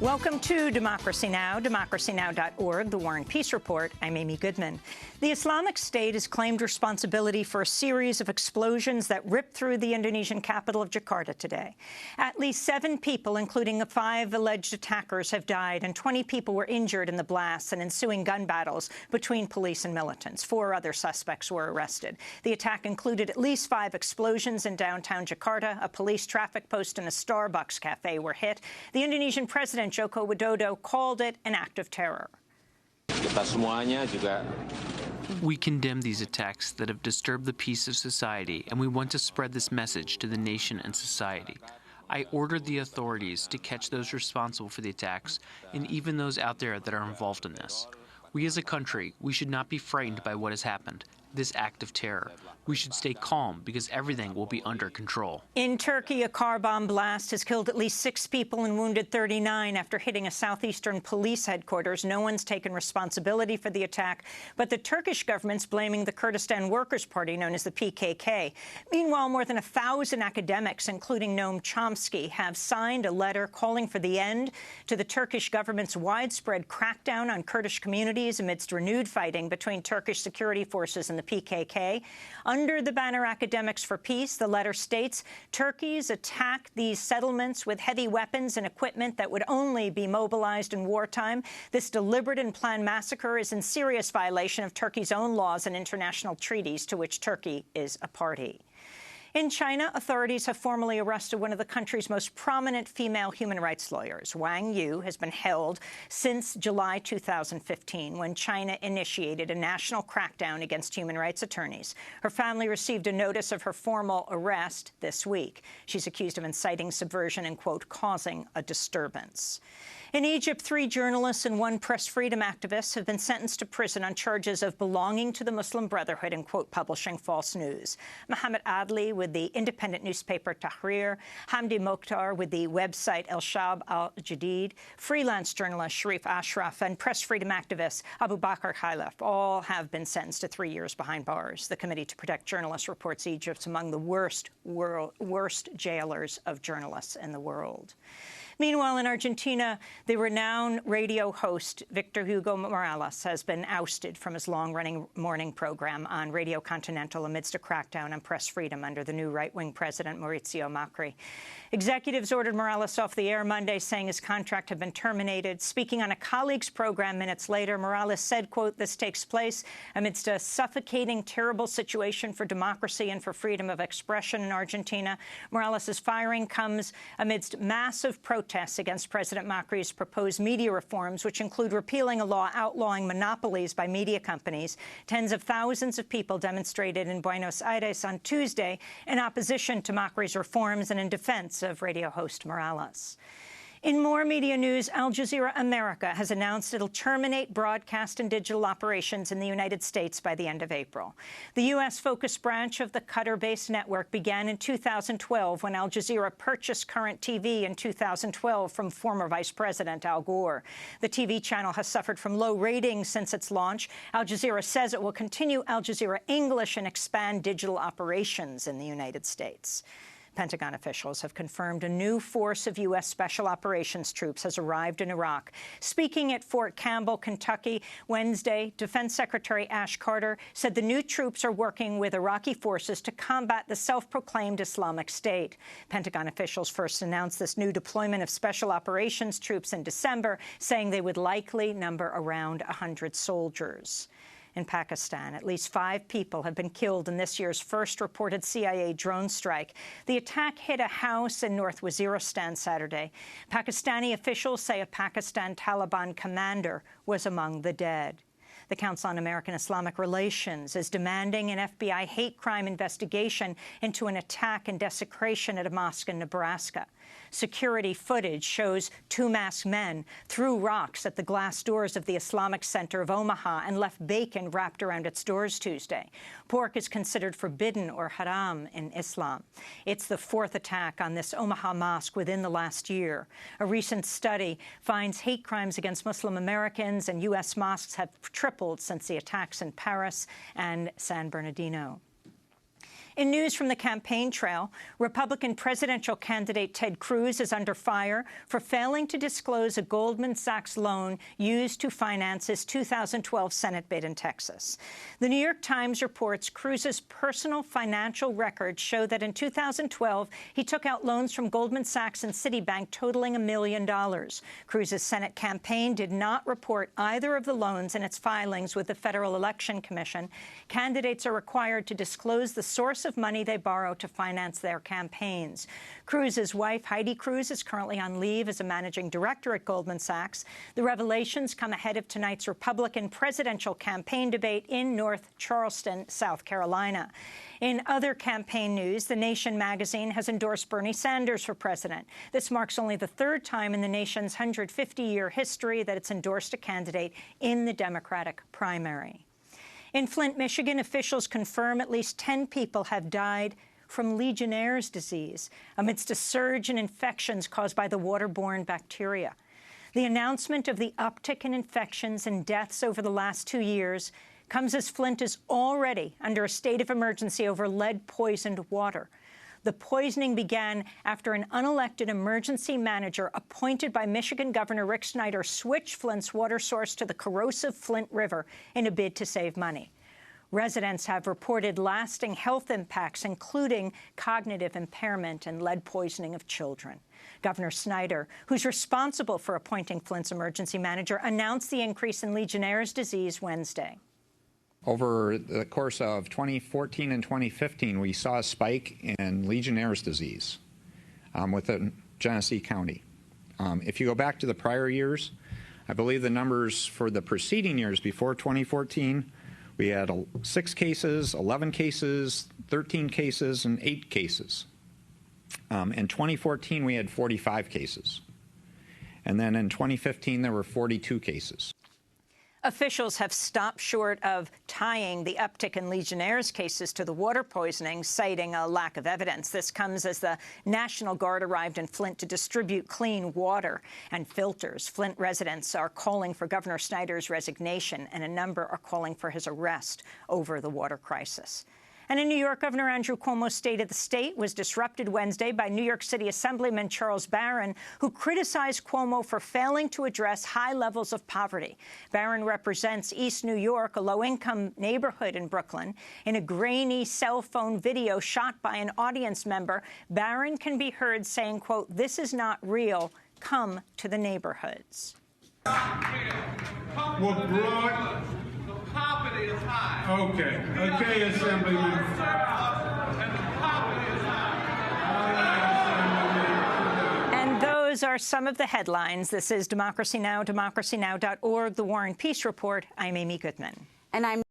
Welcome to Democracy Now!, democracynow.org, The War and Peace Report. I'm Amy Goodman. The Islamic State has claimed responsibility for a series of explosions that ripped through the Indonesian capital of Jakarta today. At least 7 people, including 5 alleged attackers, have died, and 20 people were injured in the blasts and ensuing gun battles between police and militants. 4 other suspects were arrested. The attack included at least 5 explosions in downtown Jakarta. A police traffic post and a Starbucks cafe were hit. The Indonesian president, Joko Widodo, called it an act of terror. We condemn these attacks that have disturbed the peace of society, and we want to spread this message to the nation and society. I ordered the authorities to catch those responsible for the attacks and even those out there that are involved in this. We as a country, we should not be frightened by what has happened, this act of terror. We should stay calm because everything will be under control. In Turkey, a car bomb blast has killed at least 6 people and wounded 39 after hitting a southeastern police headquarters. No one's taken responsibility for the attack, but the Turkish government's blaming the Kurdistan Workers' Party, known as the PKK. Meanwhile, more than 1,000 academics, including Noam Chomsky, have signed a letter calling for the end to the Turkish government's widespread crackdown on Kurdish communities amidst renewed fighting between Turkish security forces and the PKK. Under the banner Academics for Peace, the letter states Turkey's attack these settlements with heavy weapons and equipment that would only be mobilized in wartime. This deliberate and planned massacre is in serious violation of Turkey's own laws and international treaties to which Turkey is a party. In China, authorities have formally arrested one of the country's most prominent female human rights lawyers. Wang Yu has been held since July 2015, when China initiated a national crackdown against human rights attorneys. Her family received a notice of her formal arrest this week. She's accused of inciting subversion and, quote, causing a disturbance. In Egypt, 3 journalists and 1 press freedom activist have been sentenced to prison on charges of belonging to the Muslim Brotherhood and, quote, publishing false news. Mohammed Adli with the independent newspaper Tahrir, Hamdi Mokhtar with the website El Shab al-Jadid, freelance journalist Sharif Ashraf, and press freedom activist Abu Bakr Khalaf all have been sentenced to 3 years behind bars. The Committee to Protect Journalists reports Egypt's among the worst jailers of journalists in the world. Meanwhile, in Argentina, the renowned radio host Victor Hugo Morales has been ousted from his long-running morning program on Radio Continental amidst a crackdown on press freedom under the new right-wing president, Mauricio Macri. Executives ordered Morales off the air Monday, saying his contract had been terminated. Speaking on a colleague's program minutes later, Morales said, quote, "This takes place amidst a suffocating, terrible situation for democracy and for freedom of expression in Argentina." Morales' firing comes amidst massive protests against President Macri's proposed media reforms, which include repealing a law outlawing monopolies by media companies. Tens of thousands of people demonstrated in Buenos Aires on Tuesday in opposition to Macri's reforms and in defense of radio host Morales. In more media news, Al Jazeera America has announced it'll terminate broadcast and digital operations in the United States by the end of April. The U.S.-focused branch of the Qatar-based network began in 2012 when Al Jazeera purchased Current TV in 2012 from former Vice President Al Gore. The TV channel has suffered from low ratings since its launch. Al Jazeera says it will continue Al Jazeera English and expand digital operations in the United States. Pentagon officials have confirmed a new force of U.S. Special Operations troops has arrived in Iraq. Speaking at Fort Campbell, Kentucky, Wednesday, Defense Secretary Ash Carter said the new troops are working with Iraqi forces to combat the self-proclaimed Islamic State. Pentagon officials first announced this new deployment of Special Operations troops in December, saying they would likely number around 100 soldiers. In Pakistan, at least 5 people have been killed in this year's first reported CIA drone strike. The attack hit a house in North Waziristan Saturday. Pakistani officials say a Pakistan Taliban commander was among the dead. The Council on American Islamic Relations is demanding an FBI hate crime investigation into an attack and desecration at a mosque in Nebraska. Security footage shows 2 masked men threw rocks at the glass doors of the Islamic Center of Omaha and left bacon wrapped around its doors Tuesday. Pork is considered forbidden or haram in Islam. It's the 4th attack on this Omaha mosque within the last year. A recent study finds hate crimes against Muslim Americans and U.S. mosques have tripled since the attacks in Paris and San Bernardino. In news from the campaign trail, Republican presidential candidate Ted Cruz is under fire for failing to disclose a Goldman Sachs loan used to finance his 2012 Senate bid in Texas. The New York Times reports Cruz's personal financial records show that in 2012, he took out loans from Goldman Sachs and Citibank totaling $1 million. Cruz's Senate campaign did not report either of the loans in its filings with the Federal Election Commission. Candidates are required to disclose the source of money they borrow to finance their campaigns. Cruz's wife, Heidi Cruz, is currently on leave as a managing director at Goldman Sachs. The revelations come ahead of tonight's Republican presidential campaign debate in North Charleston, South Carolina. In other campaign news, The Nation magazine has endorsed Bernie Sanders for president. This marks only the third time in the nation's 150-year history that it's endorsed a candidate in the Democratic primary. In Flint, Michigan, officials confirm at least 10 people have died from Legionnaire's disease amidst a surge in infections caused by the waterborne bacteria. The announcement of the uptick in infections and deaths over the last 2 years comes as Flint is already under a state of emergency over lead-poisoned water. The poisoning began after an unelected emergency manager appointed by Michigan Governor Rick Snyder switched Flint's water source to the corrosive Flint River in a bid to save money. Residents have reported lasting health impacts, including cognitive impairment and lead poisoning of children. Governor Snyder, who's responsible for appointing Flint's emergency manager, announced the increase in Legionnaire's disease Wednesday. Over the course of 2014 and 2015, we saw a spike in Legionnaire's disease within Genesee County. If you go back to the prior years, I believe the numbers for the preceding years before 2014, we had 6 cases, 11 cases, 13 cases, and 8 cases. In 2014, we had 45 cases. And then in 2015, there were 42 cases. Officials have stopped short of tying the uptick in Legionnaire's cases to the water poisoning, citing a lack of evidence. This comes as the National Guard arrived in Flint to distribute clean water and filters. Flint residents are calling for Governor Snyder's resignation, and a number are calling for his arrest over the water crisis. And in New York, Governor Andrew Cuomo's State of the State was disrupted Wednesday by New York City Assemblyman Charles Barron, who criticized Cuomo for failing to address high levels of poverty. Barron represents East New York, a low-income neighborhood in Brooklyn. In a grainy cell phone video shot by an audience member, Barron can be heard saying, quote, "This is not real. Come to the neighborhoods." What brought... Poverty is high. Okay, Assemblyman. And the poverty is high. And those are some of the headlines. This is Democracy Now!, democracynow.org, The War and Peace Report. I'm Amy Goodman. And I'm